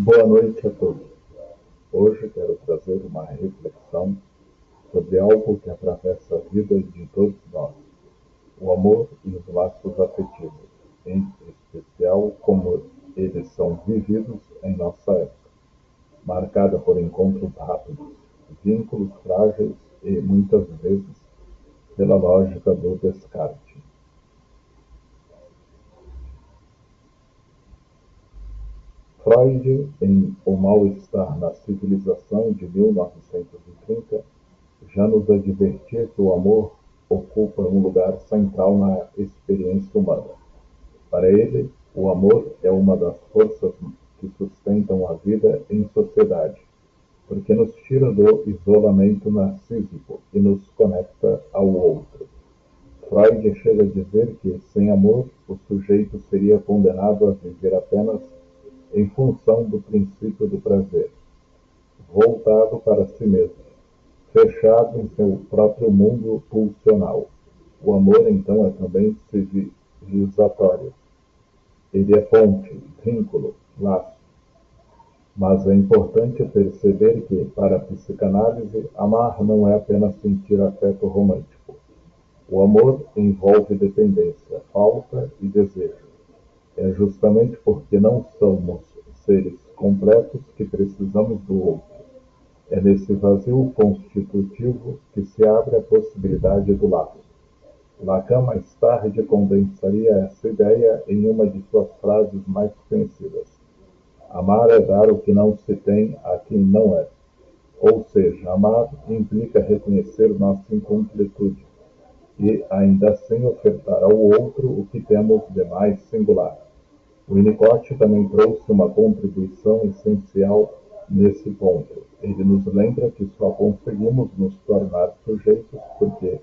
Boa noite a todos. Hoje quero trazer uma reflexão sobre algo que atravessa a vida de todos nós: o amor e os laços afetivos, em especial como eles são vividos em nossa época, marcada por encontros rápidos, vínculos frágeis e, muitas vezes, pela lógica do descarte. Freud, em O Mal-Estar na Civilização, de 1930, já nos advertia que o amor ocupa um lugar central na experiência humana. Para ele, o amor é uma das forças que sustentam a vida em sociedade, porque nos tira do isolamento narcísico e nos conecta ao outro. Freud chega a dizer que, sem amor, o sujeito seria condenado a viver apenas em função do princípio do prazer, voltado para si mesmo, fechado em seu próprio mundo pulsional. O amor, então, é também civilizatório. Ele é ponte, vínculo, laço. Mas é importante perceber que, para a psicanálise, amar não é apenas sentir afeto romântico. O amor envolve dependência, falta e desejo. É justamente porque não somos seres completos que precisamos do outro. É nesse vazio constitutivo que se abre a possibilidade do laço. Lacan mais tarde condensaria essa ideia em uma de suas frases mais conhecidas: amar é dar o que não se tem a quem não é. Ou seja, amar implica reconhecer nossa incompletude e, ainda assim, ofertar ao outro o que temos de mais singular. O Winnicott também trouxe uma contribuição essencial nesse ponto. Ele nos lembra que só conseguimos nos tornar sujeitos porque,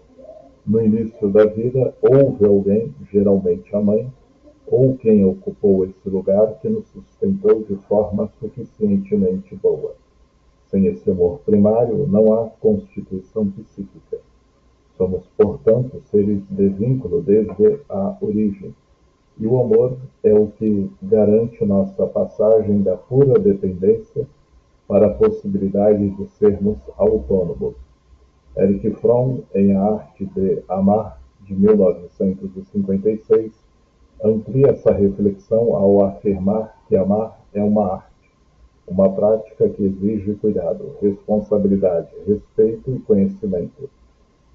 no início da vida, houve alguém, geralmente a mãe, ou quem ocupou esse lugar, que nos sustentou de forma suficientemente boa. Sem esse amor primário, não há constituição psíquica. Somos, portanto, seres de vínculo desde a origem. E o amor é o que garante nossa passagem da pura dependência para a possibilidade de sermos autônomos. Erich Fromm, em A Arte de Amar, de 1956, amplia essa reflexão ao afirmar que amar é uma arte, uma prática que exige cuidado, responsabilidade, respeito e conhecimento.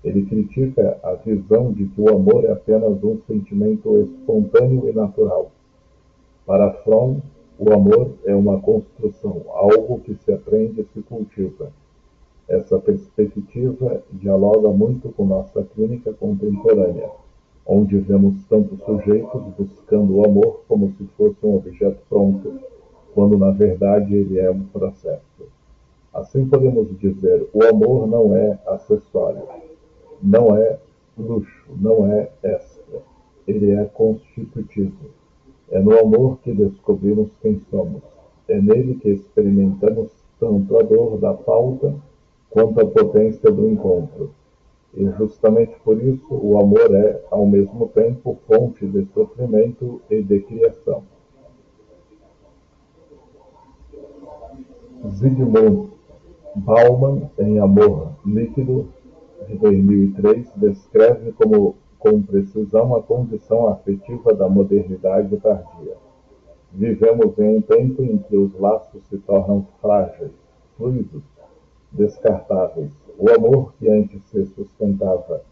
Ele critica a visão de que o amor é apenas um sentimento espontâneo e natural. Para Fromm, o amor é uma construção, algo que se aprende e se cultiva. Essa perspectiva dialoga muito com nossa clínica contemporânea, onde vemos tantos sujeitos buscando o amor como se fosse um objeto pronto, quando na verdade ele é um processo. Assim podemos dizer, o amor não é acessório, não é luxo, não é extra. Ele é constitutivo. É no amor que descobrimos quem somos. É nele que experimentamos tanto a dor da falta quanto a potência do encontro. E justamente por isso o amor é, ao mesmo tempo, fonte de sofrimento e de criação. Zygmunt Bauman, em Amor Líquido, de 2003, descreve com precisão a condição afetiva da modernidade tardia. Vivemos em um tempo em que os laços se tornam frágeis, fluidos, descartáveis. O amor que antes se sustentava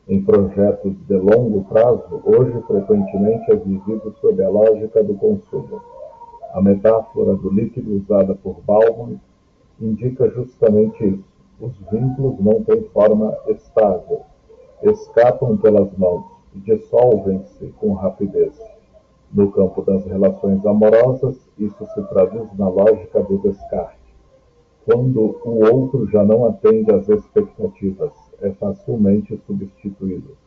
em projetos de longo prazo, hoje frequentemente é vivido sob a lógica do consumo. A metáfora do líquido usada por Bauman indica justamente isso. Os vínculos não têm forma estável, escapam pelas mãos e dissolvem-se com rapidez. No campo das relações amorosas, isso se traduz na lógica do descarte. Quando o outro já não atende às expectativas, é facilmente substituído.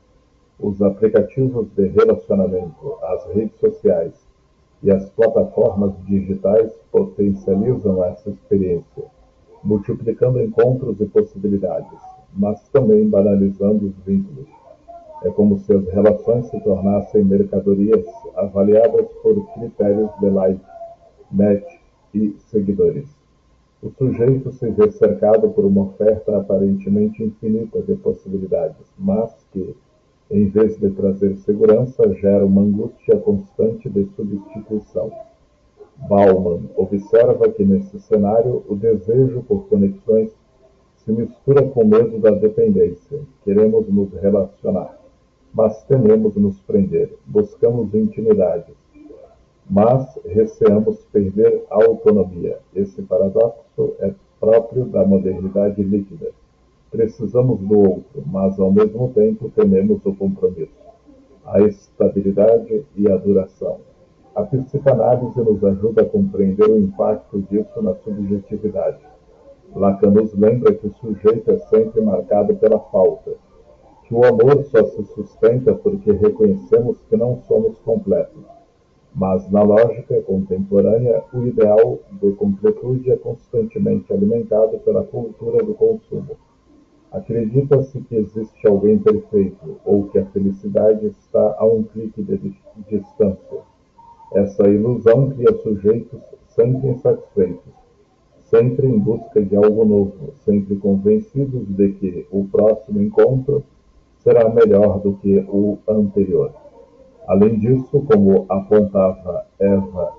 Os aplicativos de relacionamento, as redes sociais e as plataformas digitais potencializam essa experiência, multiplicando encontros e possibilidades, mas também banalizando os vínculos. É como se as relações se tornassem mercadorias avaliadas por critérios de like, match, e seguidores. O sujeito se vê cercado por uma oferta aparentemente infinita de possibilidades, mas que, em vez de trazer segurança, gera uma angústia constante de substituição. Bauman observa que, nesse cenário, o desejo por conexões se mistura com o medo da dependência. Queremos nos relacionar, mas tememos nos prender. Buscamos intimidade, mas receamos perder a autonomia. Esse paradoxo é próprio da modernidade líquida. Precisamos do outro, mas ao mesmo tempo tememos o compromisso, a estabilidade e a duração. A psicanálise nos ajuda a compreender o impacto disso na subjetividade. Lacan nos lembra que o sujeito é sempre marcado pela falta, que o amor só se sustenta porque reconhecemos que não somos completos. Mas, na lógica contemporânea, o ideal de completude é constantemente alimentado pela cultura do consumo. Acredita-se que existe alguém perfeito, ou que a felicidade está a um clique de distância. Essa ilusão cria sujeitos sempre insatisfeitos, sempre em busca de algo novo, sempre convencidos de que o próximo encontro será melhor do que o anterior. Além disso, como apontava Eva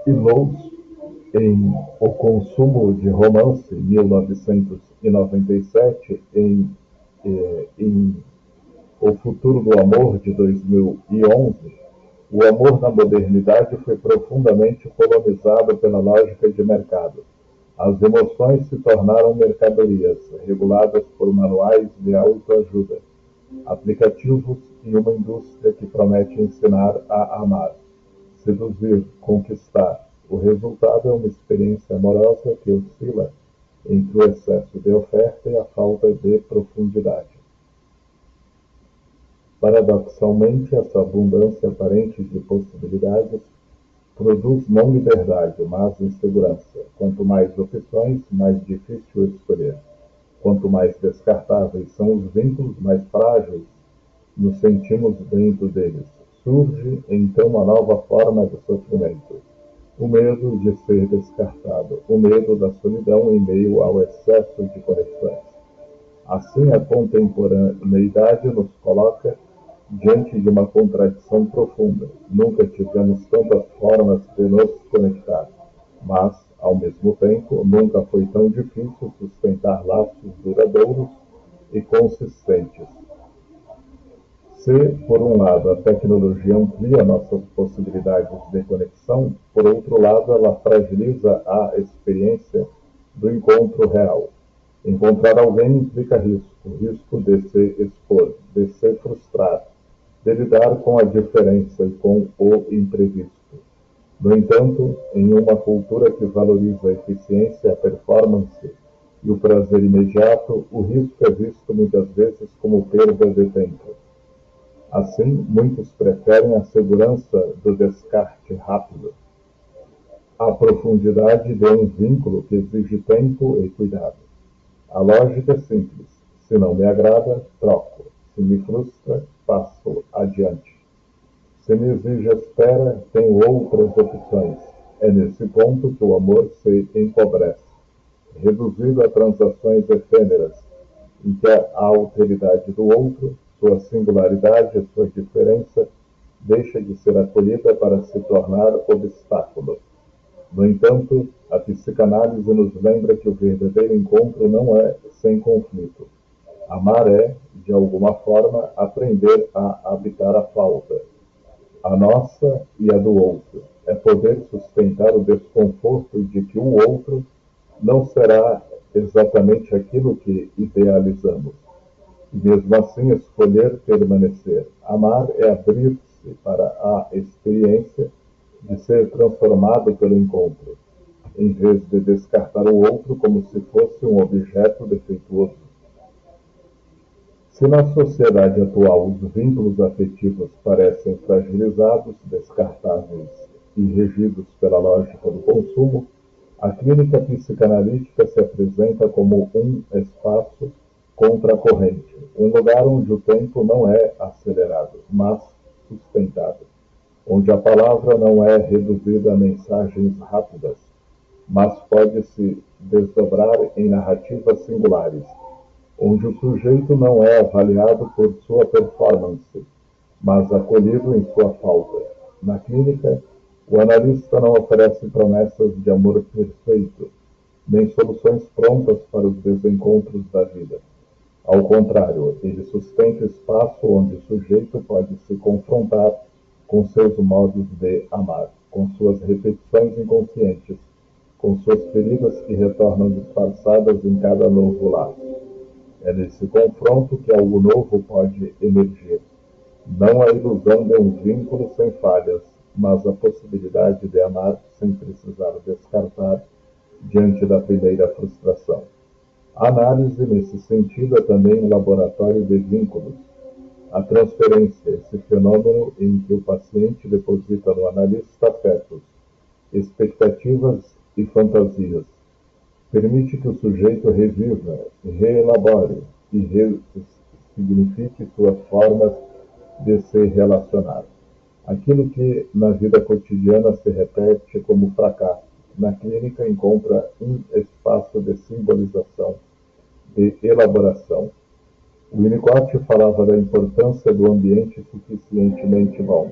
Illouz em O Consumo de Romance, 1997, em O Futuro do Amor, de 2011, o amor na modernidade foi profundamente colonizado pela lógica de mercado. As emoções se tornaram mercadorias, reguladas por manuais de autoajuda, aplicativos e uma indústria que promete ensinar a amar, seduzir, conquistar. O resultado é uma experiência amorosa que oscila entre o excesso de oferta e a falta de profundidade. Paradoxalmente, essa abundância aparente de possibilidades produz não liberdade, mas insegurança. Quanto mais opções, mais difícil escolher. Quanto mais descartáveis são os vínculos, mais frágeis nos sentimos dentro deles. Surge, então, uma nova forma de sofrimento. O medo de ser descartado, o medo da solidão em meio ao excesso de conexões. Assim, a contemporaneidade nos coloca diante de uma contradição profunda. Nunca tivemos tantas formas de nos conectar, mas, ao mesmo tempo, nunca foi tão difícil sustentar laços duradouros e consistentes. Se, por um lado, a tecnologia amplia nossas possibilidades de conexão, por outro lado, ela fragiliza a experiência do encontro real. Encontrar alguém implica risco de se expor, de se frustrar, de lidar com a diferença e com o imprevisto. No entanto, em uma cultura que valoriza a eficiência, a performance e o prazer imediato, o risco é visto muitas vezes como perda de tempo. Assim, muitos preferem a segurança do descarte rápido, a profundidade de um vínculo que exige tempo e cuidado. A lógica é simples: se não me agrada, troco; se me frustra, passo adiante. Se me exige espera, tenho outras opções. É nesse ponto que o amor se empobrece, reduzido a transações efêmeras, em que a alteridade do outro, sua singularidade e sua diferença, deixa de ser acolhida para se tornar obstáculo. No entanto, a psicanálise nos lembra que o verdadeiro encontro não é sem conflito. Amar é, de alguma forma, aprender a habitar a falta, a nossa e a do outro. É poder sustentar o desconforto de que o outro não será exatamente aquilo que idealizamos. E mesmo assim escolher permanecer. Amar é abrir-se para a experiência de ser transformado pelo encontro, em vez de descartar o outro como se fosse um objeto defeituoso. Se na sociedade atual os vínculos afetivos parecem fragilizados, descartáveis e regidos pela lógica do consumo, a clínica psicanalítica se apresenta como um espaço contra a corrente, um lugar onde o tempo não é acelerado, mas sustentado. onde a palavra não é reduzida a mensagens rápidas, mas pode se desdobrar em narrativas singulares, onde o sujeito não é avaliado por sua performance, mas acolhido em sua falta. Na clínica, o analista não oferece promessas de amor perfeito, nem soluções prontas para os desencontros da vida. Ao contrário, ele sustenta espaço onde o sujeito pode se confrontar com seus modos de amar, com suas repetições inconscientes, com suas feridas que retornam disfarçadas em cada novo laço. É nesse confronto que algo novo pode emergir. Não a ilusão de um vínculo sem falhas, mas a possibilidade de amar sem precisar descartar diante da primeira frustração. A análise, nesse sentido, é também um laboratório de vínculos. A transferência, esse fenômeno em que o paciente deposita no analista afetos, expectativas e fantasias, permite que o sujeito reviva, reelabore e ressignifique suas formas de se relacionar. Aquilo que na vida cotidiana se repete como fracasso, na clínica encontra um espaço de simbolização, de elaboração. O Winnicott falava da importância do ambiente suficientemente bom.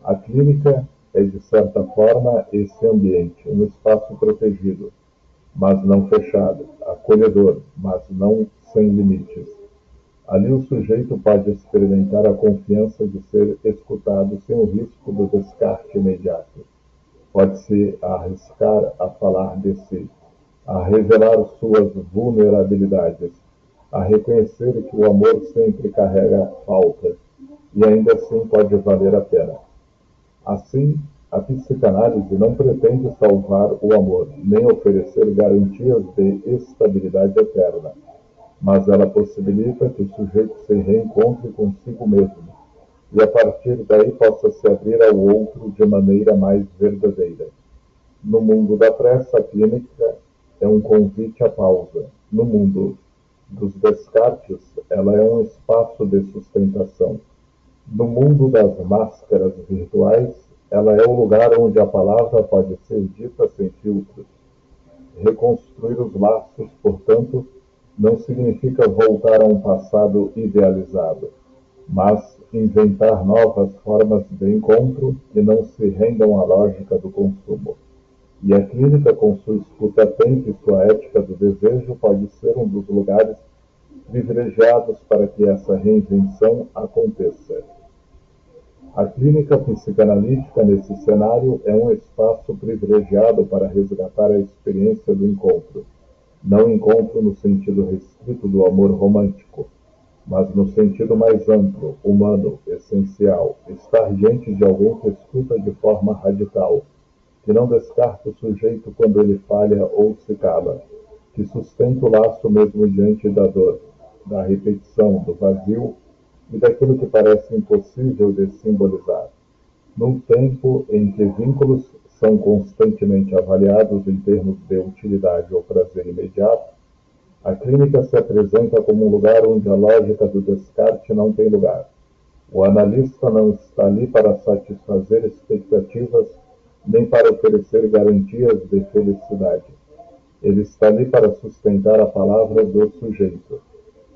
A clínica é, de certa forma, esse ambiente, um espaço protegido, mas não fechado, acolhedor, mas não sem limites. Ali o sujeito pode experimentar a confiança de ser escutado sem o risco do descarte imediato. Pode-se arriscar a falar de si, a revelar suas vulnerabilidades, a reconhecer que o amor sempre carrega falta, e ainda assim pode valer a pena. Assim, a psicanálise não pretende salvar o amor, nem oferecer garantias de estabilidade eterna, mas ela possibilita que o sujeito se reencontre consigo mesmo, e a partir daí possa se abrir ao outro de maneira mais verdadeira. No mundo da pressa, a clínica é um convite à pausa. No mundo dos descartes, ela é um espaço de sustentação. No mundo das máscaras virtuais, ela é o lugar onde a palavra pode ser dita sem filtros. Reconstruir os laços, portanto, não significa voltar a um passado idealizado, mas inventar novas formas de encontro que não se rendam à lógica do consumo. E a clínica, com sua escuta atenta e sua ética do desejo, pode ser um dos lugares privilegiados para que essa reinvenção aconteça. A clínica psicanalítica, nesse cenário, é um espaço privilegiado para resgatar a experiência do encontro. Não encontro no sentido restrito do amor romântico, mas no sentido mais amplo, humano, essencial, estar diante de alguém que escuta de forma radical, que não descarta o sujeito quando ele falha ou se cala, que sustenta o laço mesmo diante da dor, da repetição, do vazio e daquilo que parece impossível de simbolizar. Num tempo em que vínculos são constantemente avaliados em termos de utilidade ou prazer imediato, a clínica se apresenta como um lugar onde a lógica do descarte não tem lugar. O analista não está ali para satisfazer expectativas nem para oferecer garantias de felicidade. Ele está ali para sustentar a palavra do sujeito,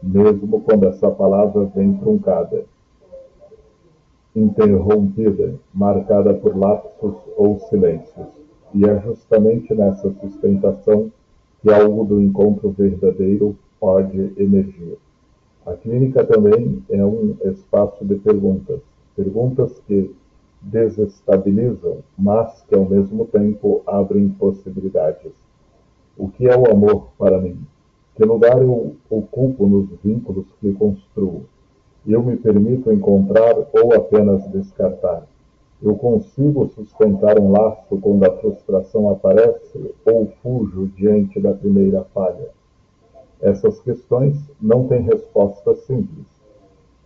mesmo quando essa palavra vem truncada, interrompida, marcada por lapsos ou silêncios. E é justamente nessa sustentação que algo do encontro verdadeiro pode emergir. A clínica também é um espaço de perguntas, perguntas que desestabilizam, mas que ao mesmo tempo abrem possibilidades. O que é o amor para mim? Que lugar eu ocupo nos vínculos que construo? Eu me permito encontrar ou apenas descartar? Eu consigo sustentar um laço quando a frustração aparece ou fujo diante da primeira falha? Essas questões não têm resposta simples,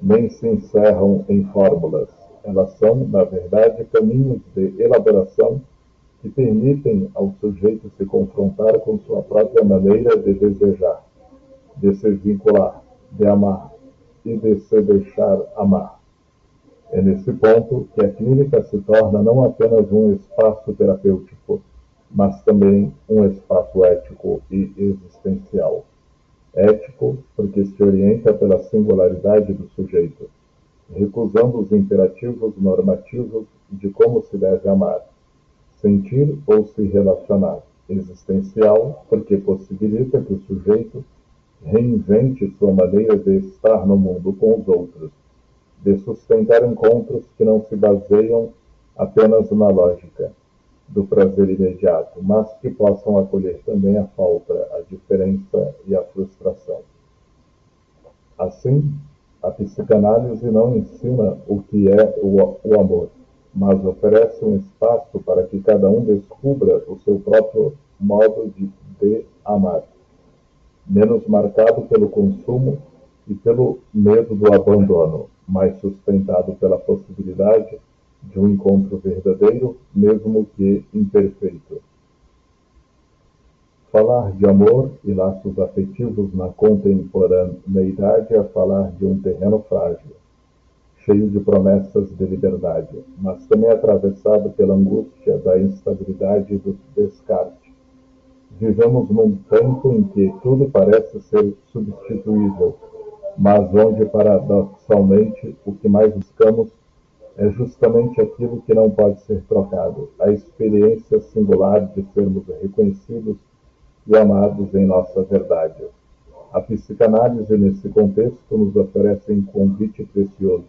nem se encerram em fórmulas. Elas são, na verdade, caminhos de elaboração que permitem ao sujeito se confrontar com sua própria maneira de desejar, de se vincular, de amar e de se deixar amar. É nesse ponto que a clínica se torna não apenas um espaço terapêutico, mas também um espaço ético e existencial. Ético, porque se orienta pela singularidade do sujeito, recusando os imperativos normativos de como se deve amar, sentir ou se relacionar. Existencial, porque possibilita que o sujeito reinvente sua maneira de estar no mundo com os outros, de sustentar encontros que não se baseiam apenas na lógica do prazer imediato, mas que possam acolher também a falta, a diferença e a frustração. Assim, a psicanálise não ensina o que é o amor, mas oferece um espaço para que cada um descubra o seu próprio modo de amar, menos marcado pelo consumo e pelo medo do abandono, mais sustentado pela possibilidade de um encontro verdadeiro, mesmo que imperfeito. Falar de amor e laços afetivos na contemporaneidade é falar de um terreno frágil, cheio de promessas de liberdade, mas também atravessado pela angústia da instabilidade e do descarte. Vivemos num tempo em que tudo parece ser substituível, mas onde, paradoxalmente, o que mais buscamos é justamente aquilo que não pode ser trocado, a experiência singular de sermos reconhecidos e amados em nossa verdade. A psicanálise, nesse contexto, nos oferece um convite precioso: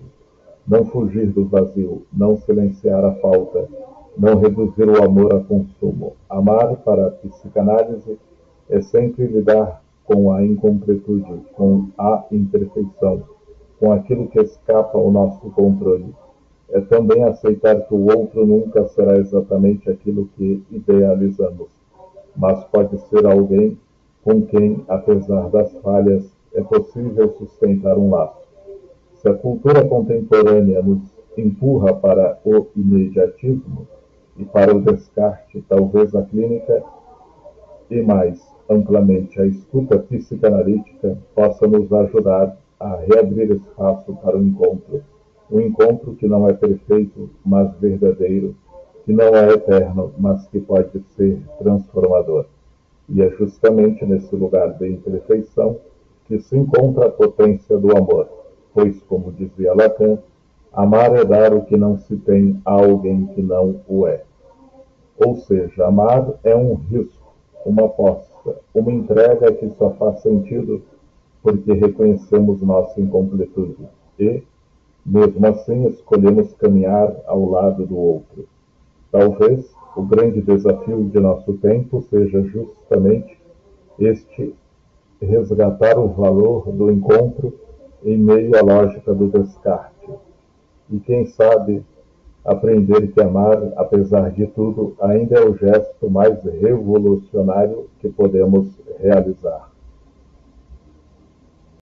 não fugir do vazio, não silenciar a falta, não reduzir o amor a consumo. Amar, para a psicanálise, é sempre lidar com a incompletude, com a imperfeição, com aquilo que escapa ao nosso controle. É também aceitar que o outro nunca será exatamente aquilo que idealizamos, mas pode ser alguém com quem, apesar das falhas, é possível sustentar um laço. Se a cultura contemporânea nos empurra para o imediatismo e para o descarte, talvez a clínica e, mais amplamente, a escuta psicanalítica possa nos ajudar a reabrir espaço para o encontro. Um encontro que não é perfeito, mas verdadeiro, que não é eterno, mas que pode ser transformador. E é justamente nesse lugar de imperfeição que se encontra a potência do amor, pois, como dizia Lacan, amar é dar o que não se tem a alguém que não o é. Ou seja, amar é um risco, uma aposta, uma entrega que só faz sentido porque reconhecemos nossa incompletude e, mesmo assim, escolhemos caminhar ao lado do outro. Talvez o grande desafio de nosso tempo seja justamente este: resgatar o valor do encontro em meio à lógica do descarte. E quem sabe aprender que amar, apesar de tudo, ainda é o gesto mais revolucionário que podemos realizar.